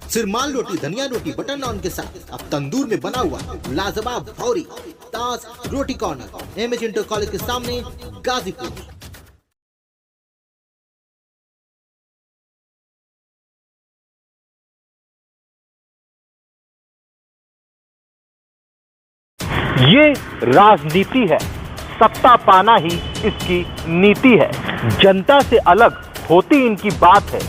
सिर्फ माल रोटी, धनिया रोटी, बटर नान के साथ अब तंदूर में बना हुआ लाजवाब भौरी ताज रोटी कॉर्नर, एमएच इंटर कॉलेज के सामने, गाजीपुर। ये राजनीति है, सत्ता पाना ही इसकी नीति है। जनता से अलग होती इनकी बात है,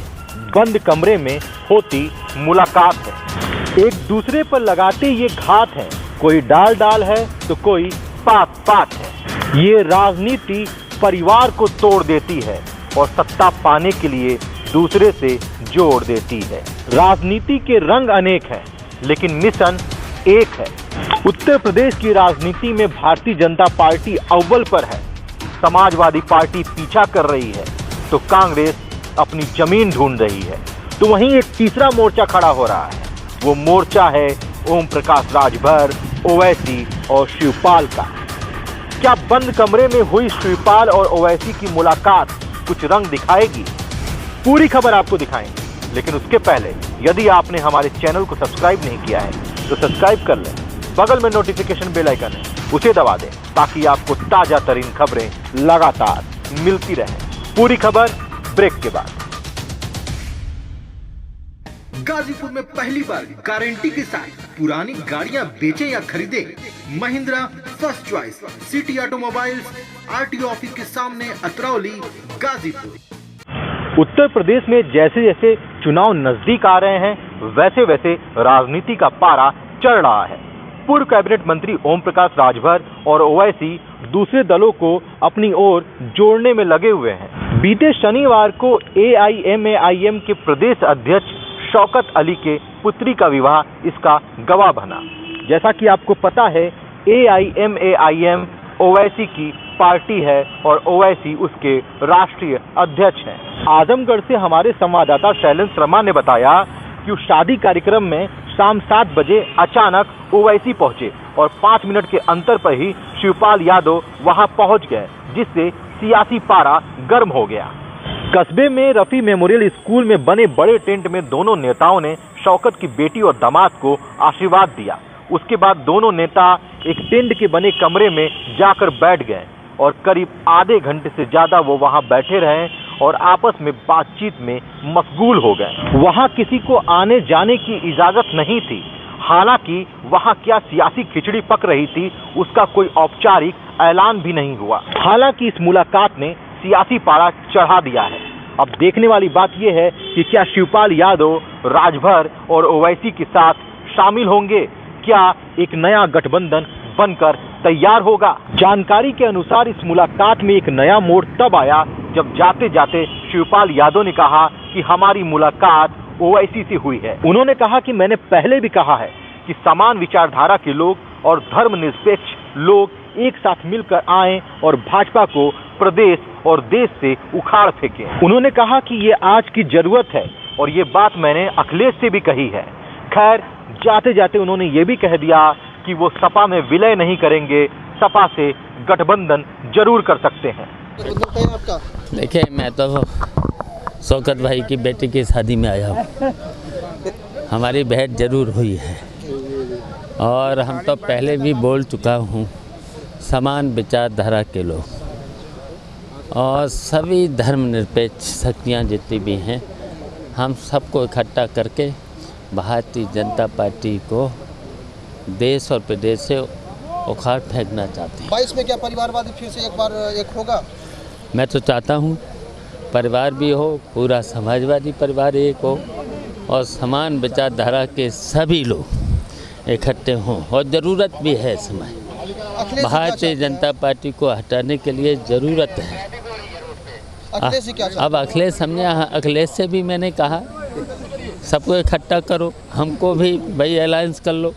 बंद कमरे में होती मुलाकात है। एक दूसरे पर लगाते ये घात है, कोई डाल डाल है तो कोई पात पात है। ये राजनीति परिवार को तोड़ देती है और सत्ता पाने के लिए दूसरे से जोड़ देती है। राजनीति के रंग अनेक हैं, लेकिन मिशन एक है। उत्तर प्रदेश की राजनीति में भारतीय जनता पार्टी अव्वल पर है। समाजवादी पार्टी पीछा कर रही है तो कांग्रेस अपनी जमीन ढूंढ रही है। तो वहीं एक तीसरा मोर्चा खड़ा हो रहा है। वो मोर्चा है ओम प्रकाश राजभर, ओवैसी और शिवपाल का। क्या बंद कमरे में हुई शिवपाल और ओवैसी की मुलाकात कुछ रंग दिखाएगी? पूरी खबर आपको दिखाएंगे, लेकिन उसके पहले यदि आपने हमारे चैनल को सब्सक्राइब नहीं किया है तो सब्सक्राइब कर लें। बगल में नोटिफिकेशन बेल आइकन है, उसे दबा दें ताकि आपको ताजा तरीन खबरें लगातार मिलती रहें। पूरी खबर ब्रेक के बाद। गाजीपुर में पहली बार गारंटी के साथ पुरानी गाड़ियां बेचें या खरीदें, Mahindra first choice city automobiles, RTO office के सामने, अतरौली, गाजीपुर। उत्तर प्रदेश में जैसे जैसे चुनाव नजदीक आ रहे हैं, वैसे वैसे राजनीति का पारा चढ़ रहा है। पूर्व कैबिनेट मंत्री ओम प्रकाश राजभर और ओवैसी दूसरे दलों को अपनी ओर जोड़ने में लगे हुए हैं। बीते शनिवार को AIMAIM के प्रदेश अध्यक्ष शौकत अली के पुत्री का विवाह इसका गवाह बना। जैसा कि आपको पता है, AIMAIM ओवैसी की पार्टी है और ओवैसी उसके राष्ट्रीय अध्यक्ष हैं। आजमगढ़ से हमारे संवाददाता शैलेंद्र शर्मा ने बताया कि उस शादी कार्यक्रम में शाम 7 बजे अचानक ओवैसी पहुंचे और 5 मिनट के अंतर पर ही शिवपाल यादव वहां पहुंच गए, जिससे सियासी पारा गर्म हो गया। कस्बे में रफी मेमोरियल स्कूल में बने बड़े टेंट में दोनों नेताओं ने शौकत की बेटी और दामाद को आशीर्वाद दिया। उसके बाद दोनों नेता एक टेंट के बने कमरे में जाकर बैठ गए और करीब आधे घंटे से ज्यादा वो वहां बैठे रहे और आपस में बातचीत में मशगूल हो गए। वहां किसी को आने जाने की इजाजत नहीं थी। हालांकि वहां क्या सियासी खिचड़ी पक रही थी, उसका कोई औपचारिक ऐलान भी नहीं हुआ। हालांकि इस मुलाकात ने सियासी पारा चढ़ा दिया है। अब देखने वाली बात यह है कि क्या शिवपाल यादव राजभर और ओवैसी के साथ शामिल होंगे? क्या एक नया गठबंधन बनकर तैयार होगा? जानकारी के अनुसार इस मुलाकात में एक नया मोड़ तब आया जब जाते जाते शिवपाल यादव ने कहा कि हमारी मुलाकात ओवैसी से हुई है। उन्होंने कहा कि मैंने पहले भी कहा है कि समान विचारधारा के लोग और धर्मनिरपेक्ष लोग एक साथ मिलकर आएं और भाजपा को प्रदेश और देश से उखाड़ फेंकें। उन्होंने कहा कि ये आज की जरूरत है और ये बात मैंने अखिलेश से भी कही है। खैर, जाते जाते उन्होंने ये भी कह दिया कि वो सपा में विलय नहीं करेंगे, सपा से गठबंधन जरूर कर सकते हैं। देखिए, मैं तो शौकत भाई की बेटी की शादी में आया हूँ। हमारी भेंट जरूर हुई है और हम तो पहले भी बोल चुका हूँ, समान विचारधारा के लोग और सभी धर्मनिरपेक्ष शक्तियाँ जितनी भी हैं, हम सबको इकट्ठा करके भारतीय जनता पार्टी को देश और प्रदेश से उखाड़ फेंकना चाहते हैं। 22 में क्या परिवारवादी फिर से एक बार एक होगा? मैं तो चाहता हूँ परिवार भी हो, पूरा समाजवादी परिवार एक हो और समान विचारधारा के सभी लोग इकट्ठे हों और ज़रूरत भी है समय। भारतीय जनता पार्टी को हटाने के लिए ज़रूरत है। अखिलेश से क्या? अब अखिलेश, हमने अखिलेश से भी मैंने कहा सबको इकट्ठा करो, हमको भी भाई अलायंस कर लो।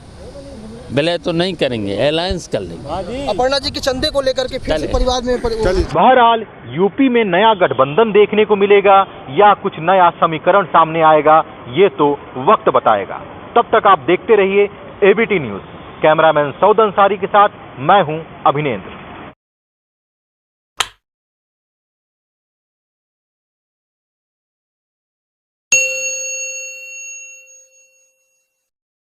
विलय तो नहीं करेंगे, अलायंस कर लेंगे। अपर्णा जी के चंदे को लेकर के फिर से परिवार में बहरहाल यूपी में नया गठबंधन देखने को मिलेगा या कुछ नया समीकरण सामने आएगा, ये तो वक्त बताएगा। तब तक आप देखते रहिए ABT news. Cameraman Saud Ansari के साथ मैं हूं अभिनेंद्र।